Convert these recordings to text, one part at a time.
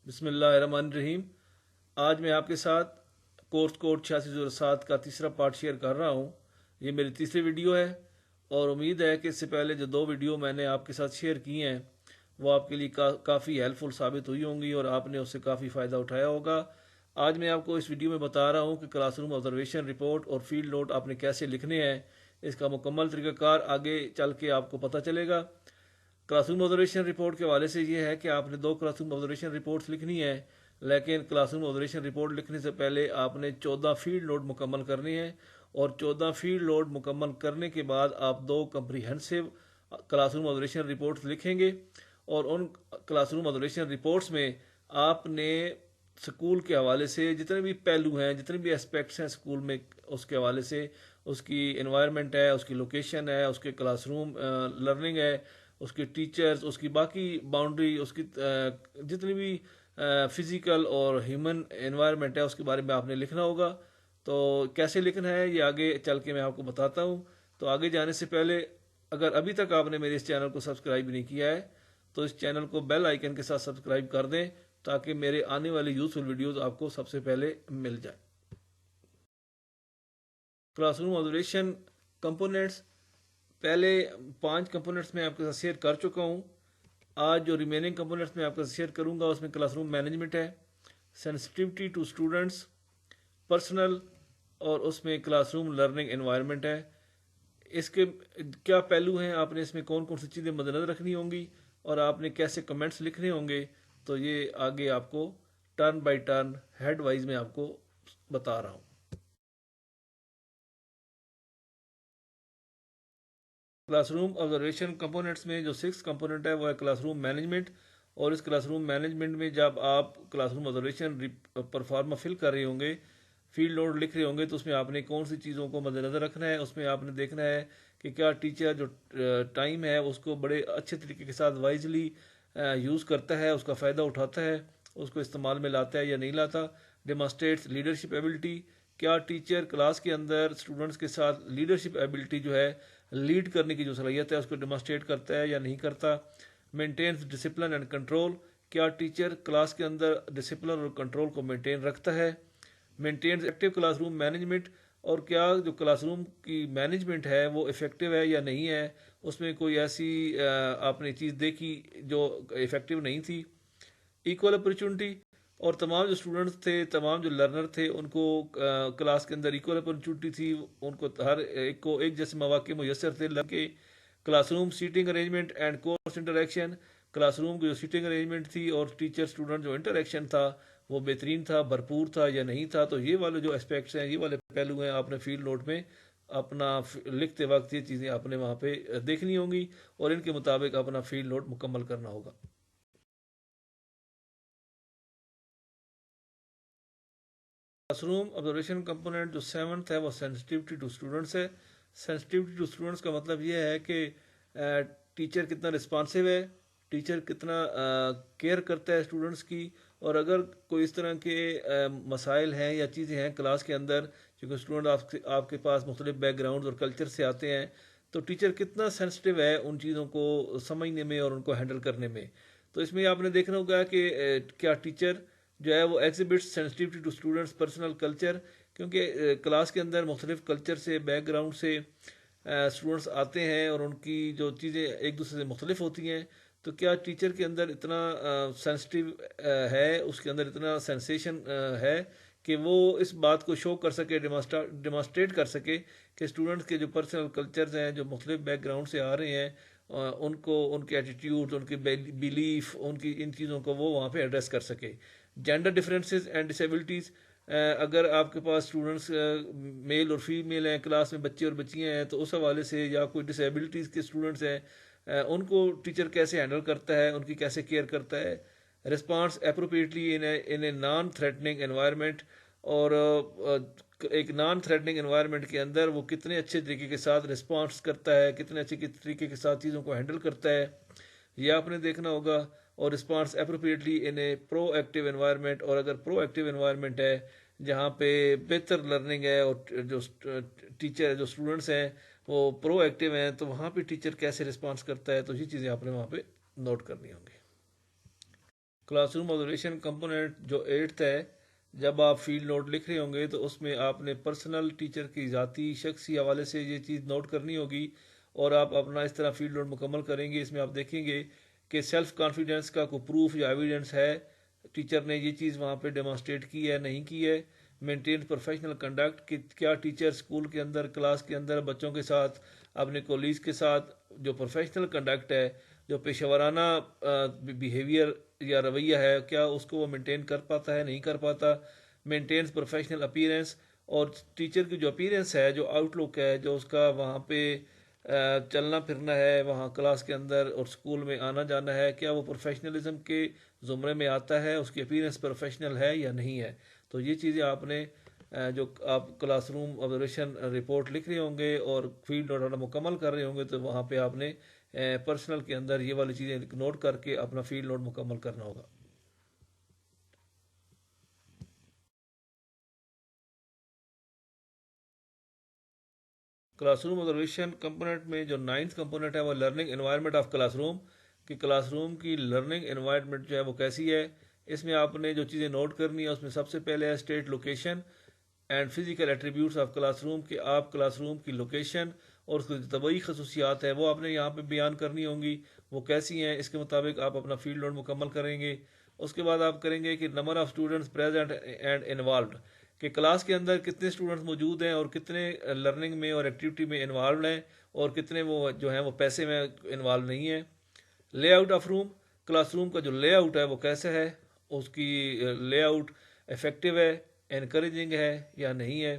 بسم اللہ الرحمن الرحیم۔ آج میں آپ کے ساتھ کورس کوڈ 8607 کا تیسرا پارٹ شیئر کر رہا ہوں۔ یہ میری تیسری ویڈیو ہے اور امید ہے کہ اس سے پہلے جو دو ویڈیو میں نے آپ کے ساتھ شیئر کی ہیں وہ آپ کے لیے کافی ہیلپ فل ثابت ہوئی ہوں گی اور آپ نے اس سے کافی فائدہ اٹھایا ہوگا۔ آج میں آپ کو اس ویڈیو میں بتا رہا ہوں کہ کلاس روم آبزرویشن رپورٹ اور فیلڈ نوٹ آپ نے کیسے لکھنے ہیں۔ اس کا مکمل طریقہ کار آگے چل کے آپ کو پتہ چلے گا۔ کلاس روم آبزرویشن رپورٹ کے حوالے سے یہ ہے کہ آپ نے دو کلاس روم آبزرویشن رپورٹس لکھنی ہے، لیکن کلاس روم آبزرویشن رپورٹ لکھنے سے پہلے آپ نے 14 فیلڈ نوٹ مکمل کرنی ہے، اور 14 فیلڈ نوٹ مکمل کرنے کے بعد آپ دو comprehensive classroom observation reports لکھیں گے، اور ان کلاس روم آبزرویشن رپورٹس میں آپ نے سکول کے حوالے سے جتنے بھی پہلو ہیں، جتنے بھی اسپیکٹس ہیں سکول میں، اس کے حوالے سے اس کی انوائرمنٹ ہے، اس کی لوکیشن ہے، اس کے کلاس روم لرننگ ہے، اس کے ٹیچرز، اس کی باقی باؤنڈری، اس کی جتنی بھی فزیکل اور ہیومن انوائرمنٹ ہے اس کے بارے میں آپ نے لکھنا ہوگا۔ تو کیسے لکھنا ہے یہ آگے چل کے میں آپ کو بتاتا ہوں۔ تو آگے جانے سے پہلے اگر ابھی تک آپ نے میرے اس چینل کو سبسکرائب نہیں کیا ہے تو اس چینل کو بیل آئیکن کے ساتھ سبسکرائب کر دیں تاکہ میرے آنے والی یوزفل ویڈیوز آپ کو سب سے پہلے مل جائیں۔ کلاس روم آبزرویشن کمپوننٹس، پہلے 5 کمپوننٹس میں آپ کے ساتھ شیئر کر چکا ہوں۔ آج جو ریمیننگ کمپوننٹس میں آپ کے ساتھ شیئر کروں گا اس میں کلاس روم مینجمنٹ ہے، سینسٹیوٹی ٹو اسٹوڈنٹس، پرسنل، اور اس میں کلاس روم لرننگ انوائرمنٹ ہے۔ اس کے کیا پہلو ہیں، آپ نے اس میں کون کون سی چیزیں مد نظر رکھنی ہوں گی اور آپ نے کیسے کمنٹس لکھنے ہوں گے، تو یہ آگے آپ کو turn by turn head wise میں آپ کو بتا رہا ہوں۔ کلاس روم آبزرویشن کمپوننٹس میں جو 6 کمپوننٹ ہے وہ ہے کلاس روم مینجمنٹ، اور اس کلاس روم مینجمنٹ میں جب آپ کلاس روم آبزرویشن پرفارما فل کر رہے ہوں گے، فیلڈ نوٹ لکھ رہے ہوں گے، تو اس میں آپ نے کون سی چیزوں کو مد نظر رکھنا ہے۔ اس میں آپ نے دیکھنا ہے کہ کیا ٹیچر جو ٹائم ہے اس کو بڑے اچھے طریقے کے ساتھ وائزلی یوز کرتا ہے، اس کا فائدہ اٹھاتا ہے، اس کو استعمال میں لاتا ہے یا نہیں لاتا۔ ڈیمانسٹریٹس لیڈرشپ ایبلٹی، کیا ٹیچر کلاس کے اندر اسٹوڈنٹس کے ساتھ لیڈرشپ ایبلٹی جو ہے، لیڈ کرنے کی جو صلاحیت ہے اس کو ڈیمانسٹریٹ کرتا ہے یا نہیں کرتا۔ مینٹینز ڈسپلن اینڈ کنٹرول، کیا ٹیچر کلاس کے اندر ڈسپلن اور کنٹرول کو مینٹین رکھتا ہے۔ Maintains active class room management, اور کیا جو کلاس روم کی مینجمنٹ ہے وہ افیکٹو ہے یا نہیں ہے، اس میں کوئی ایسی آپ نے چیز دیکھی جو افیکٹو نہیں تھی۔ ایکول اپرچونٹی، اور تمام جو اسٹوڈنٹس تھے، تمام جو لرنر تھے، ان کو کلاس کے اندر ایکول اپرچونٹی تھی، ان کو ہر ایک کو ایک جیسے مواقع میسر تھے لڑکے۔ Class room seating arrangement and course interaction, class room کی جو سیٹنگ ارینجمنٹ تھی اور ٹیچر اسٹوڈنٹ جو انٹریکشن تھا وہ بہترین تھا، بھرپور تھا یا نہیں تھا۔ تو یہ والے جو اسپیکٹس ہیں، یہ والے پہلو ہیں، آپ نے فیلڈ نوٹ میں اپنا لکھتے وقت یہ چیزیں آپ نے وہاں پہ دیکھنی ہوں گی اور ان کے مطابق اپنا فیلڈ نوٹ مکمل کرنا ہوگا۔ کلاس روم آبزرویشن کمپوننٹ جو 7th ہے وہ سینسٹیوٹی ٹو اسٹوڈنٹس ہے۔ سینسٹیوٹی ٹو اسٹوڈنٹس کا مطلب یہ ہے کہ ٹیچر کتنا رسپانسو ہے، ٹیچر کتنا کیئر کرتا ہے اسٹوڈنٹس کی، اور اگر کوئی اس طرح کے مسائل ہیں یا چیزیں ہیں کلاس کے اندر، کیونکہ اسٹوڈنٹ آپ کے پاس مختلف بیک گراؤنڈز اور کلچر سے آتے ہیں، تو ٹیچر کتنا سینسٹیو ہے ان چیزوں کو سمجھنے میں اور ان کو ہینڈل کرنے میں۔ تو اس میں آپ نے دیکھنا ہوگا کہ کیا ٹیچر جو ہے وہ exhibits sensitivity to students personal culture, کیونکہ کلاس کے اندر مختلف کلچر سے، بیک گراؤنڈ سے اسٹوڈنٹس آتے ہیں اور ان کی جو چیزیں ایک دوسرے سے مختلف ہوتی ہیں، تو کیا ٹیچر کے اندر اتنا سینسٹیو ہے، اس کے اندر اتنا سینسیشن ہے کہ وہ اس بات کو شو کر سکے، ڈیمانسٹریٹ کر سکے کہ اسٹوڈنٹس کے جو پرسنل کلچرز ہیں، جو مختلف بیک گراؤنڈ سے آ رہے ہیں، ان کو، ان کے ایٹیٹیوڈ، ان کی بیلیف، ان کی ان چیزوں کو وہ وہاں پہ ایڈریس کر سکے۔ جینڈر ڈفرینسز اینڈ ڈسیبلٹیز، اگر آپ کے پاس اسٹوڈنٹس میل اور فیمیل ہیں، کلاس میں بچے اور بچیاں ہیں، تو اس حوالے سے، یا کوئی ڈسیبلٹیز کے اسٹوڈنٹس ہیں، ان کو ٹیچر کیسے ہینڈل کرتا ہے، ان کی کیسے کیئر کرتا ہے۔ Response appropriately in a naan threatening environment, اور ایک نان تھریٹننگ انوائرمنٹ کے اندر وہ کتنے اچھے طریقے کے ساتھ رسپانس کرتا ہے، کتنے اچھے طریقے کے ساتھ چیزوں کو ہینڈل کرتا ہے، یہ آپ نے دیکھنا ہوگا۔ اور response appropriately in a pro active environment, اور اگر پرو ایکٹیو انوائرمنٹ ہے جہاں پہ بہتر لرننگ ہے اور جو ٹیچر، جو اسٹوڈنٹس ہیں وہ پرو ایکٹیو ہیں، تو وہاں پہ ٹیچر کیسے رسپانس کرتا ہے، تو یہ چیزیں آپ نے وہاں پہ نوٹ کرنی ہوں گی۔ کلاس روم آبزرویشن کمپوننٹ جو 8th ہے، جب آپ فیلڈ نوٹ لکھ رہے ہوں گے تو اس میں آپ نے پرسنل ٹیچر کی ذاتی شخصی حوالے سے یہ چیز نوٹ کرنی ہوگی، اور آپ اپنا اس طرح فیلڈ نوٹ مکمل کریں گے۔ اس میں آپ دیکھیں گے کہ سیلف کانفیڈنس کا کوئی پروف یا ایویڈنس ہے، ٹیچر نے یہ چیز وہاں پہ ڈیمانسٹریٹ کی ہے نہیں کی ہے۔ مینٹین پروفیشنل کنڈکٹ، کہ کیا ٹیچر اسکول کے اندر، کلاس کے اندر بچوں کے ساتھ، اپنے کولیز کے ساتھ جو پروفیشنل کنڈکٹ ہے، جو پیشہ ورانہ بیہیویئر یا رویہ ہے، کیا اس کو وہ مینٹین کر پاتا ہے نہیں کر پاتا۔ مینٹینس پروفیشنل اپیرنس، اور ٹیچر کی جو اپیرنس ہے، جو آؤٹ لک ہے، جو اس کا وہاں پہ چلنا پھرنا ہے وہاں کلاس کے اندر اور اسکول میں آنا جانا ہے، کیا وہ پروفیشنلزم کے زمرے میں آتا ہے، اس کی اپیرنس پروفیشنل ہے یا نہیں ہے۔ تو یہ چیزیں آپ نے جو آپ کلاس روم آبزرویشن رپورٹ لکھ رہے ہوں گے اور فیلڈ نوٹ مکمل کر رہے ہوں گے تو وہاں پہ آپ نے پرسنل کے اندر یہ والی چیزیں نوٹ کر کے اپنا فیلڈ نوٹ مکمل کرنا ہوگا۔ کلاس روم آبزرویشن کمپوننٹ میں جو 9th کمپوننٹ ہے وہ learning environment of class room, کہ کلاس روم کی لرننگ انوائرمنٹ جو ہے وہ کیسی ہے۔ اس میں آپ نے جو چیزیں نوٹ کرنی ہے اس میں سب سے پہلے ہے state location and physical attributes of class room, کہ آپ کلاس روم کی لوکیشن اور اس کی طبعی خصوصیات ہے وہ آپ نے یہاں پہ بیان کرنی ہوں گی، وہ کیسی ہیں، اس کے مطابق آپ اپنا فیلڈ نوٹ مکمل کریں گے۔ اس کے بعد آپ کریں گے کہ number of students present and involved, کہ کلاس کے اندر کتنے اسٹوڈنٹس موجود ہیں اور کتنے لرننگ میں اور ایکٹیویٹی میں انوالوڈ ہیں، اور کتنے وہ جو ہیں وہ پیسے میں انوالو نہیں ہیں۔ Lay out of room, class room کا جو لے آؤٹ ہے وہ کیسا ہے، اس کی لے آؤٹ افیکٹو ہے، انکریجنگ ہے یا نہیں ہے۔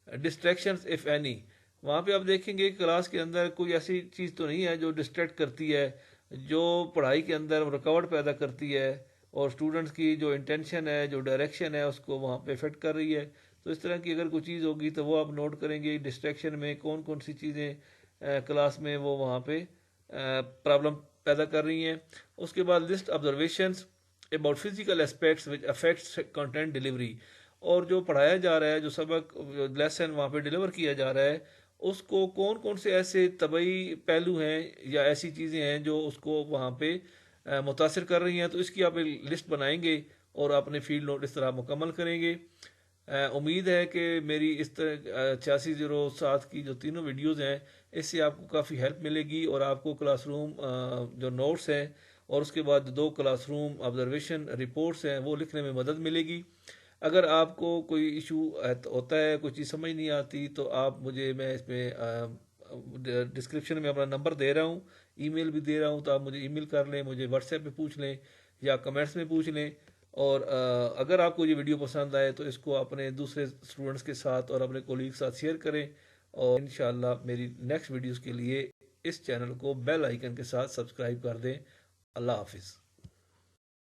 ڈسٹریکشنز اف اینی، وہاں پہ آپ دیکھیں گے کہ کلاس کے اندر کوئی ایسی چیز تو نہیں ہے جو ڈسٹریکٹ کرتی ہے، جو پڑھائی کے اندر رکاوٹ پیدا کرتی ہے اور اسٹوڈنٹس کی جو انٹینشن ہے، جو ڈائریکشن ہے، اس کو وہاں پہ افیکٹ کر رہی ہے۔ تو اس طرح کی اگر کوئی چیز ہوگی تو وہ آپ نوٹ کریں گے، ڈسٹریکشن میں کون کون سی چیزیں کلاس میں وہ وہاں پہ پرابلم پیدا کر رہی ہیں۔ اس کے بعد list observations about physical aspects which affects content delivery, اور جو پڑھایا جا رہا ہے، جو سبق لیسن وہاں پہ ڈلیور کیا جا رہا ہے، اس کو کون کون سے ایسے طبعی پہلو ہیں یا ایسی چیزیں ہیں جو اس کو وہاں پہ متاثر کر رہی ہیں، تو اس کی آپ لسٹ بنائیں گے اور اپنے فیلڈ نوٹ اس طرح مکمل کریں گے۔ امید ہے کہ میری اس طرح 8607 کی جو تینوں ویڈیوز ہیں اس سے آپ کو کافی ہیلپ ملے گی، اور آپ کو کلاس روم جو نوٹس ہیں اور اس کے بعد 2 کلاس روم آبزرویشن رپورٹس ہیں وہ لکھنے میں مدد ملے گی۔ اگر آپ کو کوئی ایشو ہوتا ہے، کوئی چیز سمجھ نہیں آتی، تو آپ میں اس میں ڈسکرپشن میں اپنا نمبر دے رہا ہوں، ای میل بھی دے رہا ہوں، تو آپ مجھے ای میل کر لیں، مجھے واٹس ایپ پہ پوچھ لیں یا کمنٹس میں پوچھ لیں۔ اور اگر آپ کو یہ ویڈیو پسند آئے تو اس کو اپنے دوسرے اسٹوڈنٹس کے ساتھ اور اپنے کولیگ کے ساتھ شیئر کریں، اور انشاءاللہ میری نیکسٹ ویڈیوز کے لیے اس چینل کو بیل آئیکن کے ساتھ سبسکرائب کر دیں۔ اللہ حافظ۔